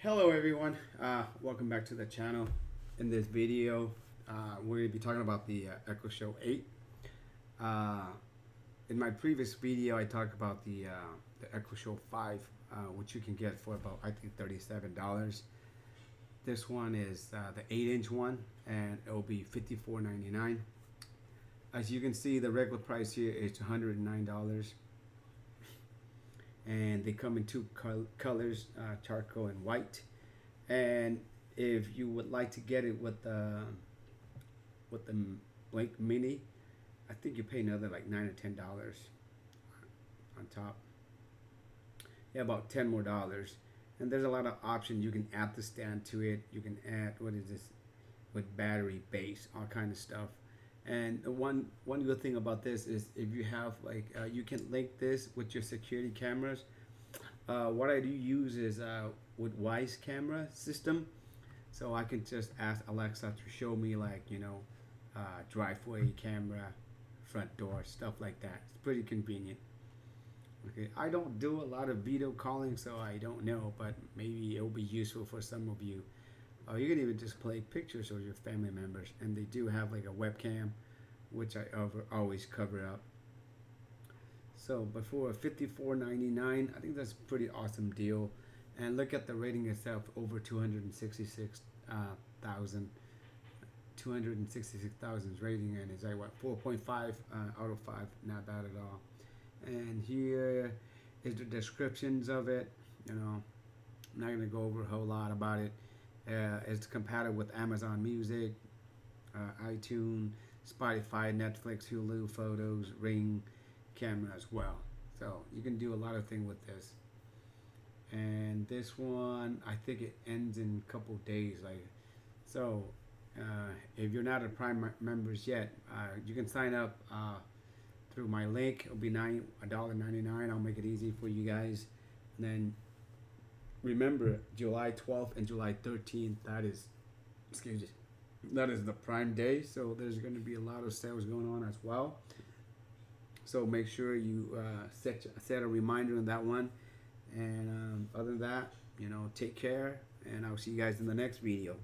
Hello everyone, welcome back to the channel. In this video, we're going to be talking about the Echo Show 8. Uh, in my previous video, I talked about the Echo Show 5, which you can get for about, I think, $37. This one is the 8-inch one, and it will be $54.99. As you can see, the regular price here is $109. And they come in two colors, charcoal and white. And if you would like to get it with the Blink Mini, I think you pay another like $9 or $10 on top. Yeah, about $10 more. And there's a lot of options. You can add the stand to it. You can add, what is this, with battery, base, all kind of stuff. And one good thing about this is if you have like you can link this with your security cameras. What I do use is with Wise camera system, so I can just ask Alexa to show me like driveway camera, front door, stuff like that. It's pretty convenient. Okay, I don't do a lot of video calling, so I don't know, but maybe it will be useful for some of you. You can even just play pictures of your family members, and they do have like a webcam, which I always cover up. So before $54.99, I think that's a pretty awesome deal. And look at the rating itself, over 266,000 rating, and it's like what, 4.5 out of 5, not bad at all. And here is the descriptions of it. I'm not gonna go over a whole lot about it. It's compatible with Amazon Music, iTunes, Spotify, Netflix, Hulu, Photos, Ring camera as well. So you can do a lot of things with this. And this one, I think it ends in a couple days. So, if you're not a Prime members yet, you can sign up through my link. It'll be $1.99. I'll make it easy for you guys. And then remember, July 12th and July 13th. That is the Prime Day. So there's going to be a lot of sales going on as well. So make sure you set a reminder on that one. And other than that, take care. And I'll see you guys in the next video.